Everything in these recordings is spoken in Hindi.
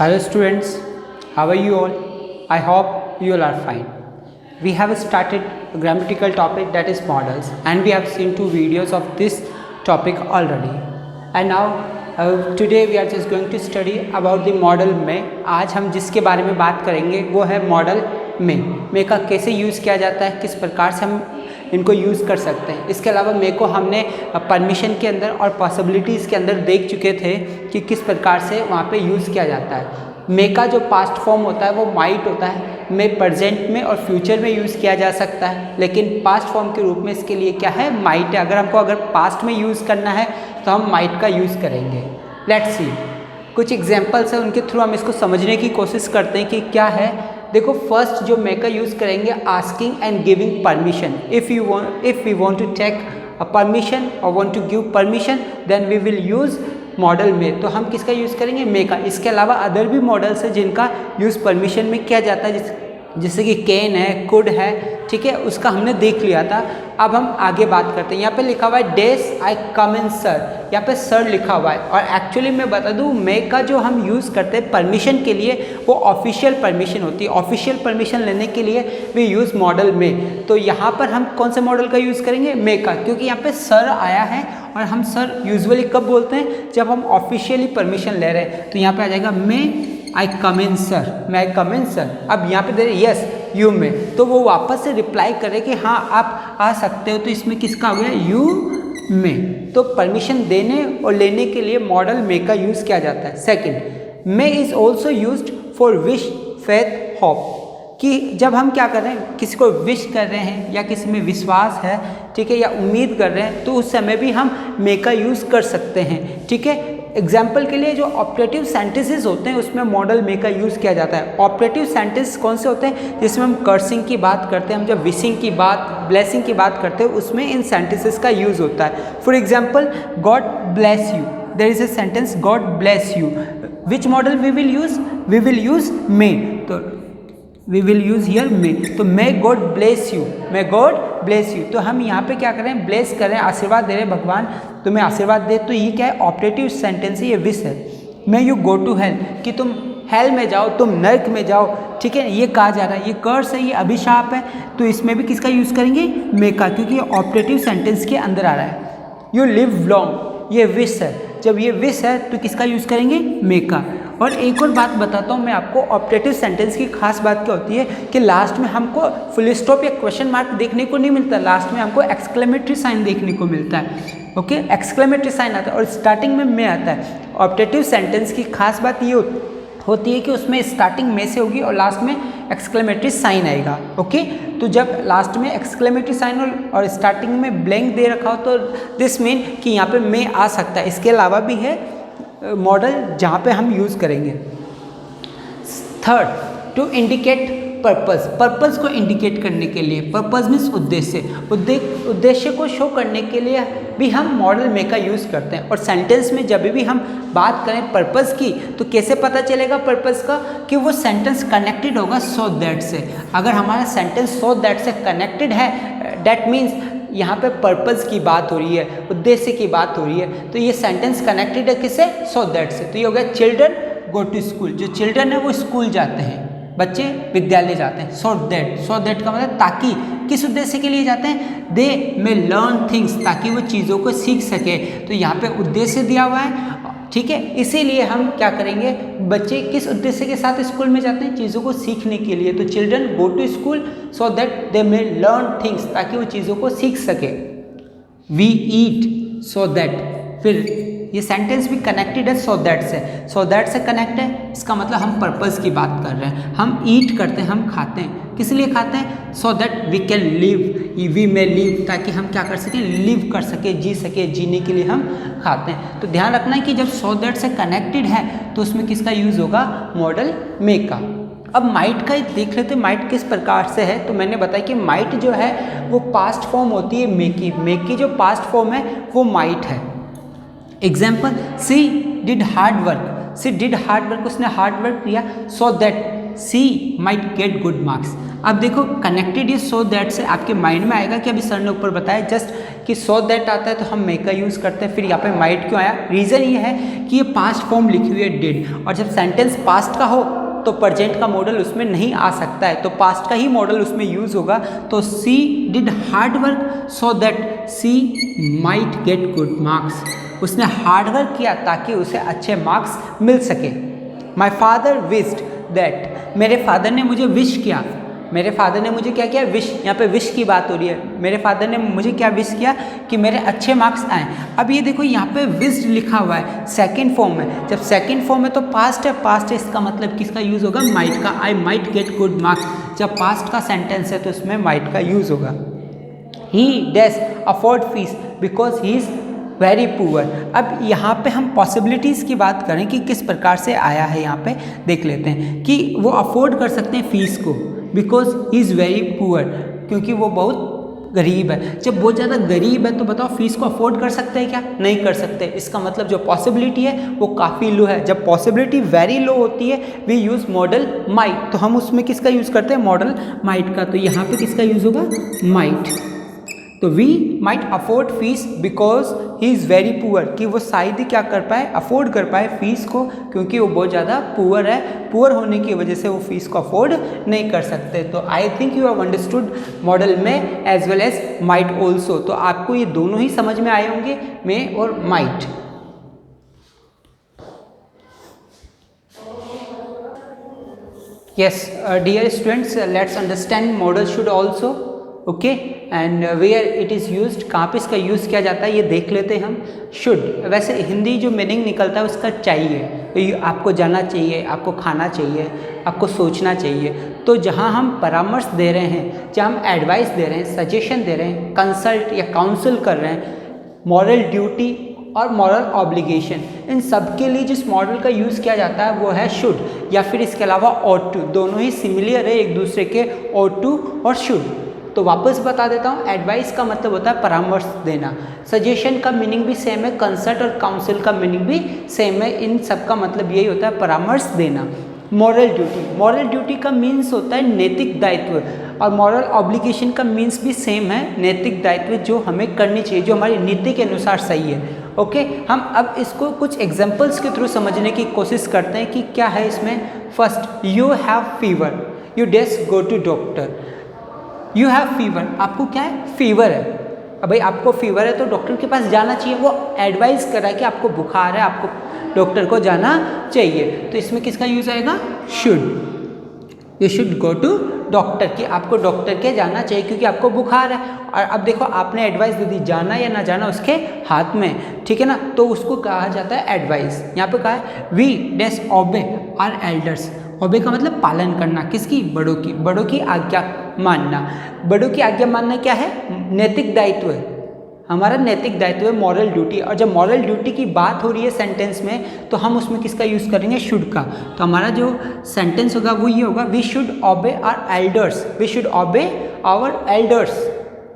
Hello students, how are you all? I hope you all are fine. We have started a grammatical topic that is models and we have seen 2 videos of this topic already. And now today we are just going to study about the model में. आज हम जिसके बारे में बात करेंगे वो है मॉडल में का कैसे यूज़ किया जाता है, किस प्रकार से हम इनको यूज़ कर सकते हैं. इसके अलावा मे को हमने परमिशन के अंदर और पॉसिबिलिटीज़ के अंदर देख चुके थे कि किस प्रकार से वहाँ पे यूज़ किया जाता है. मे का जो पास्ट फॉर्म होता है वो माइट होता है. मे प्रेजेंट में और फ्यूचर में यूज़ किया जा सकता है, लेकिन पास्ट फॉर्म के रूप में इसके लिए क्या है, माइट है. अगर पास्ट में यूज़ करना है तो हम माइट का यूज़ करेंगे. लेट्स सी कुछ एग्जांपल्स हैं, उनके थ्रू हम इसको समझने की कोशिश करते हैं कि क्या है. देखो, फर्स्ट जो मे का यूज़ करेंगे, asking and giving permission. If we want to take a permission और want to give permission then we will use modal में. तो हम किसका यूज़ करेंगे, मे का. इसके अलावा अदर भी मॉडल्स हैं जिनका यूज़ परमिशन में किया जाता है, जैसे कि कैन है, कुड है, ठीक है, उसका हमने देख लिया था. अब हम आगे बात करते हैं. यहाँ पे लिखा हुआ है डेस आई कम इन सर, यहाँ पे सर लिखा हुआ है. और एक्चुअली मैं बता दूँ, मे का जो हम यूज़ करते हैं परमिशन के लिए वो ऑफिशियल परमिशन होती है. ऑफिशियल परमिशन लेने के लिए वी यूज़ मॉडल में. तो यहाँ पर हम कौन से मॉडल का यूज़ करेंगे, मे का, क्योंकि यहाँ पे सर आया है. और हम सर यूजुअली कब बोलते हैं, जब हम ऑफिशियली परमिशन ले रहे हैं. तो यहाँ पे आ जाएगा मे आई कम इन सर, मैं आई कम इन सर. अब यहाँ पे दे रहे यस यू में, तो वो वापस से रिप्लाई करे कि हाँ आप आ सकते हो. तो इसमें किसका हो गया, यू में. तो परमिशन देने और लेने के लिए मॉडल मे का यूज़ किया जाता है. Second, may is also used for wish, faith, hope. कि जब हम क्या कर रहे हैं, किसी को विश कर रहे हैं या किसी में विश्वास है, ठीक है, या उम्मीद कर रहे हैं, तो उस समय भी हम मे का यूज़ कर सकते हैं. ठीक है, एग्जाम्पल के लिए जो ऑपरेटिव सेंटेंसेस होते हैं उसमें मॉडल मे का यूज़ किया जाता है. ऑपरेटिव सेंटेंस कौन से होते हैं, जिसमें हम कर्सिंग की बात करते हैं, हम जब विशिंग की बात, ब्लेसिंग की बात करते हैं, उसमें इन सेंटेंसेस का यूज़ होता है. For example, God bless you, there is a sentence God bless you. Which modal we will use may. तो we will use here may. तो may God bless you, may God bless you. तो हम यहाँ पे क्या कर रहे हैं, ब्लेस कर रहे हैं, आशीर्वाद दे रहे हैं, भगवान तुम्हें आशीर्वाद दे. तो ये क्या है, ऑपरेटिव सेंटेंस है, ये विश है. May you go to hell, कि तुम हेल में जाओ, तुम नर्क में जाओ. ठीक है, ये कहा जा रहा है, ये कर्स है, ये अभिशाप है. तो इसमें भी किसका यूज़ करेंगे, मे का, क्योंकि ये ऑपरेटिव सेंटेंस के अंदर आ रहा है. यू लिव लॉन्ग, ये विश है. जब ये विश है तो किसका यूज़ करेंगे, मे का. और एक और बात बताता हूँ मैं आपको, ऑपरेटिव सेंटेंस की खास बात क्या होती है कि लास्ट में हमको फुल स्टॉप या क्वेश्चन मार्क देखने को नहीं मिलता. लास्ट में हमको एक्सक्लेमेटरी साइन देखने को मिलता है. ओके, एक्सक्लेमेटरी साइन आता है और स्टार्टिंग में मे आता है. ऑपरेटिव सेंटेंस की खास बात ये होती है कि उसमें स्टार्टिंग में से होगी और लास्ट में एक्सक्लेमेटरी साइन आएगा. ओके, तो जब लास्ट में एक्सक्लेमेटरी साइन और स्टार्टिंग में ब्लैंक दे रखा हो तो दिस मीन कि यहाँ पे मे आ सकता है. इसके अलावा भी है मॉडल जहाँ पे हम यूज़ करेंगे. Third, to indicate purpose. Purpose को इंडिकेट करने के लिए, पर्पस मीन्स उद्देश्य, उद्देश्य को शो करने के लिए भी हम मॉडल मे का यूज़ करते हैं. और सेंटेंस में जब भी हम बात करें पर्पस की, तो कैसे पता चलेगा पर्पस का, कि वो सेंटेंस कनेक्टेड होगा सो दैट से. अगर हमारा सेंटेंस सो दैट से कनेक्टेड है, दैट मीन्स यहाँ पे पर्पस की बात हो रही है, उद्देश्य की बात हो रही है. तो ये सेंटेंस कनेक्टेड है किससे, सो दैट से. तो ये हो गया चिल्ड्रन गो टू स्कूल. जो चिल्ड्रन है वो स्कूल जाते हैं, बच्चे विद्यालय जाते हैं. सो दैट का मतलब ताकि, किस उद्देश्य के लिए जाते हैं, दे मे लर्न थिंग्स, ताकि वो चीज़ों को सीख सके. तो यहाँ पे उद्देश्य दिया हुआ है. ठीक है, इसीलिए हम क्या करेंगे, बच्चे किस उद्देश्य के साथ स्कूल में जाते हैं, चीज़ों को सीखने के लिए. तो children go to school so that they may learn things, ताकि वो चीज़ों को सीख सके. वी ईट सो दैट, फिर ये सेंटेंस भी कनेक्टेड है सो दैट से. सो दैट से कनेक्ट है, इसका मतलब हम पर्पस की बात कर रहे हैं. हम ईट करते हैं, हम खाते हैं, किस लिए खाते हैं, so that we can live, we may live, ताकि हम क्या कर सकें, लिव कर सके, जी सके, जीने के लिए हम खाते हैं. तो ध्यान रखना है कि जब सो दैट से कनेक्टेड है तो उसमें किसका यूज़ होगा, मॉडल मे का. अब माइट का देख लेते हैं, माइट किस प्रकार से है. तो मैंने बताया कि माइट जो है वो पास्ट फॉर्म होती है मे की. मे की जो पास्ट फॉर्म है वो माइट है. Example, she did hard work, she did hard work, उसने हार्ड वर्क किया, so that she might get good marks. अब देखो कनेक्टेड ये सो दैट से आपके माइंड में आएगा कि अभी सर ने ऊपर बताया जस्ट कि सो दैट आता है तो हम मे का यूज़ करते हैं, फिर यहाँ पे माइट क्यों आया? रीज़न ये है कि ये पास्ट फॉर्म लिखी हुई है डिड, और जब सेंटेंस पास्ट का हो तो प्रेजेंट का मॉडल उसमें नहीं आ सकता है, तो पास्ट का ही मॉडल उसमें यूज़ होगा। तो she did hard work so that she might get good marks, उसने हार्ड वर्क किया ताकि उसे अच्छे मार्क्स मिल सके। माई फादर विश्ड दैट, मेरे फादर ने मुझे विश किया, मेरे फादर ने मुझे क्या किया? विश, यहाँ पे विश की बात हो रही है। मेरे फादर ने मुझे क्या विश किया? कि मेरे अच्छे मार्क्स आए। अब ये देखो यहाँ पे विश्ड लिखा हुआ है सेकंड फॉर्म में, जब सेकंड फॉर्म में तो पास्ट है, पास्ट है इसका मतलब किसका यूज़ होगा? माइट का। I might get good marks, जब पास्ट का सेंटेंस है तो इसमें माइट का यूज़ होगा। ही dash afford fees because he is very poor. अब यहाँ पे हम पॉसिबिलिटीज़ की बात करें कि किस प्रकार से आया है, यहाँ पे देख लेते हैं कि वो अफोर्ड कर सकते हैं फीस को, because he is very poor, क्योंकि वो बहुत गरीब है। जब बहुत ज़्यादा गरीब है तो बताओ फीस को अफोर्ड कर सकते हैं क्या? नहीं कर सकते। इसका मतलब जो पॉसिबिलिटी है वो काफ़ी लो है। जब पॉसिबिलिटी वेरी लो होती है वी यूज़ मॉडल माइट, तो हम उसमें किसका यूज़ करते हैं? मॉडल माइट का। तो यहाँ पे किसका यूज़ होगा? माइट। तो we might afford fees because he is very poor, कि वो शायद ही क्या कर पाए? अफोर्ड कर पाए फीस को, क्योंकि वो बहुत ज़्यादा पुअर है। पुअर होने की वजह से वो फीस को अफोर्ड नहीं कर सकते। तो I think you have understood modal में as well as might also. तो आपको ये दोनों ही समझ में आए होंगे, में और might. Yes, dear students, let's understand modal should also. Okay, and where it is used, कहाँ पे इसका यूज़ किया जाता है ये देख लेते हैं हम। शुड, वैसे हिंदी जो मीनिंग निकलता है उसका चाहिए, आपको जाना चाहिए, आपको खाना चाहिए, आपको सोचना चाहिए। तो जहाँ हम परामर्श दे रहे हैं, जहाँ हम एडवाइस दे रहे हैं, सजेशन दे रहे हैं, कंसल्ट या काउंसिल कर रहे हैं, मॉरल ड्यूटी और मॉरल ऑब्लिगेशन, इन सब के लिए जिस मॉडल का यूज़ किया जाता है वो है शुड, या फिर इसके अलावा ऑट टू। दोनों ही सिमिलर है एक दूसरे के, ऑट टू और शुड। तो वापस बता देता हूँ, एडवाइस का मतलब होता है परामर्श देना, सजेशन का मीनिंग भी सेम है, कंसल्ट और काउंसिल का मीनिंग भी सेम है, इन सब का मतलब यही होता है परामर्श देना। मॉरल ड्यूटी, मॉरल ड्यूटी का मीन्स होता है नैतिक दायित्व, और मॉरल ऑब्लिगेशन का मीन्स भी सेम है, नैतिक दायित्व जो हमें करनी चाहिए, जो हमारी नीति के अनुसार सही है। ओके, हम अब इसको कुछ एग्जाम्पल्स के थ्रू समझने की कोशिश करते हैं कि क्या है इसमें। First, you have fever, you does go to doctor. You have fever, आपको क्या है? फीवर है। अब भाई आपको फीवर है तो डॉक्टर के पास जाना चाहिए, वो एडवाइस कर रहा है कि आपको बुखार है, आपको डॉक्टर को जाना चाहिए। तो इसमें किसका यूज़ आएगा? Should. You should go to doctor, कि आपको डॉक्टर के जाना चाहिए क्योंकि आपको बुखार है। और अब देखो आपने एडवाइस दे दी, जाना या ना जाना उसके हाथ में, ठीक है ना, तो उसको कहा जाता है एडवाइस। यहाँ पे कहा है वी डेस ओबे आर एल्डर्स। ओबे का मतलब पालन करना, किसकी? बड़ों की। बड़ों की आज्ञा मानना, बड़ों की आज्ञा मानना क्या है? नैतिक दायित्व है, हमारा नैतिक दायित्व है, मॉरल ड्यूटी। और जब मॉरल ड्यूटी की बात हो रही है सेंटेंस में तो हम उसमें किसका यूज़ करेंगे? शुड का। तो हमारा जो सेंटेंस होगा वो ये होगा, we should obey our elders, we should obey our elders.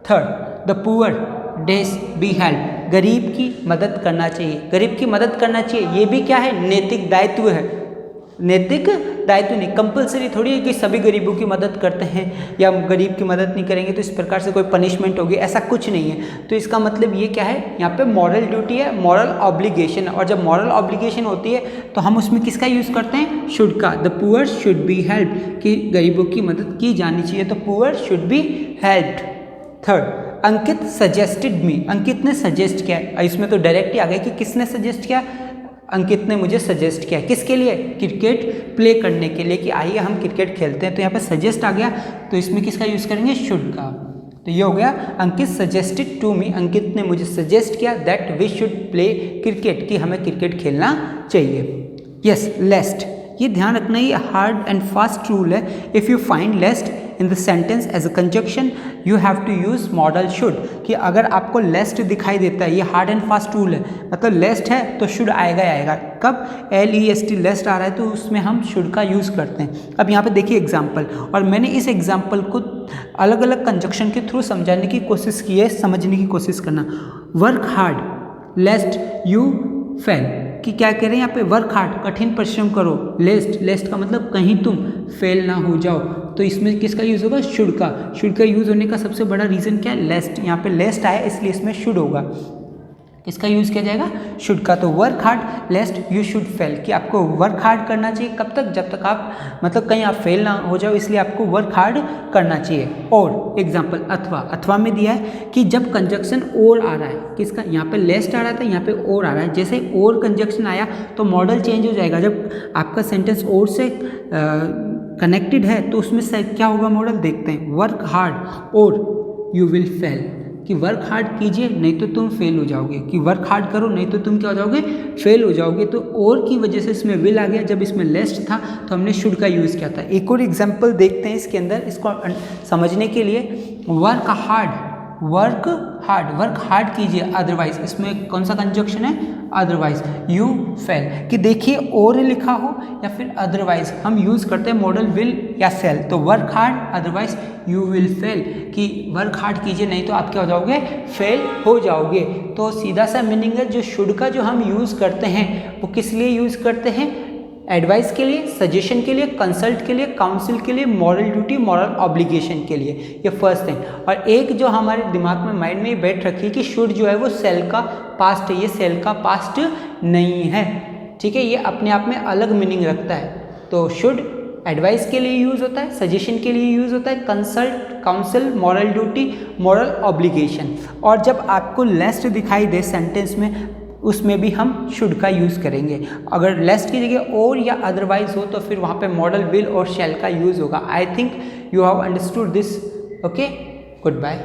Third, the poor does be help, गरीब की मदद करना चाहिए, गरीब की मदद करना चाहिए, ये भी क्या है? नैतिक दायित्व है। नैतिक दायित्व नहीं, कंपलसरी थोड़ी है कि सभी गरीबों की मदद करते हैं या गरीब की मदद नहीं करेंगे तो इस प्रकार से कोई पनिशमेंट होगी, ऐसा कुछ नहीं है। तो इसका मतलब ये क्या है? यहाँ पे मॉरल ड्यूटी है, मॉरल ऑब्लिगेशन। और जब मॉरल ऑब्लिगेशन होती है तो हम उसमें किसका यूज़ करते हैं? शुड का। The poor should be help, कि गरीबों की मदद की जानी चाहिए, तो poor should be helped. Third, Ankit suggested me, Ankit ने सजेस्ट किया। इसमें तो डायरेक्ट ही आ गया कि किसने सजेस्ट किया? अंकित ने मुझे सजेस्ट किया, किसके लिए? क्रिकेट प्ले करने के लिए, कि आइए हम क्रिकेट खेलते हैं। तो यहाँ पे सजेस्ट आ गया, तो इसमें किसका यूज़ करेंगे? शुड का। तो ये हो गया अंकित सजेस्टेड टू मी, अंकित ने मुझे सजेस्ट किया that we should play cricket, कि हमें क्रिकेट खेलना चाहिए। यस, लेस्ट, ये ध्यान रखना, ये हार्ड एंड फास्ट रूल है। If you find lest in the sentence as a conjunction you have to use modal should, कि अगर आपको लेस्ट दिखाई देता है, ये हार्ड एंड फास्ट रूल है, मतलब लेस्ट है तो शुड आएगा ही आएगा। कब? LEST लेस्ट आ रहा है तो उसमें हम शुड का यूज़ करते हैं। अब यहाँ पे देखिए एग्जाम्पल, और मैंने इस एग्जाम्पल को अलग अलग कंजक्शन के थ्रू समझाने की कोशिश की है, समझने की कोशिश करना। वर्क हार्ड लेस्ट यू फेल, कि क्या कह रहे हैं यहाँ पे? वर्क हार्ड, कठिन परिश्रम करो, लेस्ट, लेस्ट का मतलब कहीं तुम फेल ना हो जाओ, तो इसमें किसका यूज़ होगा, शुड का। शुड का यूज़ होने का सबसे बड़ा रीज़न क्या है, लेस्ट, यहाँ पे लेस्ट आया इसलिए इसमें शुड होगा। इसका यूज़ किया जाएगा शुड का। तो work hard लेस्ट you should fail, कि आपको वर्क हार्ड करना चाहिए, कब तक, जब तक आप मतलब कहीं आप फेल ना हो जाओ, इसलिए आपको वर्क हार्ड करना चाहिए। और एग्जाम्पल अथवा, अथवा में दिया है कि जब कंजक्शन और आ रहा है, किसका, यहाँ पे लेस्ट आ रहा था, यहाँ पे और आ रहा है, जैसे और कंजक्शन आया तो मॉडल चेंज हो जाएगा। जब आपका सेंटेंस और से कनेक्टेड है तो उसमें से क्या होगा मॉडल, देखते हैं। वर्क हार्ड और यू विल फेल, कि वर्क हार्ड कीजिए नहीं तो तुम फेल हो जाओगे, कि वर्क हार्ड करो नहीं तो तुम क्या हो जाओगे, फेल हो जाओगे। तो और की वजह से इसमें विल आ गया, जब इसमें लेस्ट था तो हमने शुड का यूज़ किया था। एक और एग्जांपल देखते हैं इसके अंदर, इसको समझने के लिए। Work hard, work hard, work hard कीजिए, अदरवाइज, इसमें कौन सा कंजक्शन है, अदरवाइज यू फेल, कि देखिए और लिखा हो या फिर अदरवाइज, हम यूज़ करते हैं मॉडल विल या सेल। तो work hard otherwise you will fail, कि वर्क हार्ड कीजिए नहीं तो आप क्या हो जाओगे, फेल हो जाओगे। तो सीधा सा मीनिंग है, जो शुड का जो हम यूज़ करते हैं वो किस लिए यूज़ करते हैं, एडवाइस के लिए, सजेशन के लिए, कंसल्ट के लिए, काउंसिल के लिए, मॉरल ड्यूटी, मॉरल ऑब्लिगेशन के लिए, ये फर्स्ट थिंग। और एक जो हमारे दिमाग में, माइंड में बैठ रखी है कि शुड जो है वो सेल का पास्ट है, ये सेल का पास्ट नहीं है, ठीक है, ये अपने आप में अलग मीनिंग रखता है। तो शुड एडवाइस के लिए यूज़ होता है, सजेशन के लिए यूज़ होता है, consult, council, moral duty, moral obligation. और जब आपको लेस्ट दिखाई दे सेंटेंस में, उसमें भी हम शुड का यूज़ करेंगे। अगर लेस्ट की जगह और या अदरवाइज हो तो फिर वहाँ पे मॉडल विल और शैल का यूज़ होगा। I think you have understood this. Okay, good bye.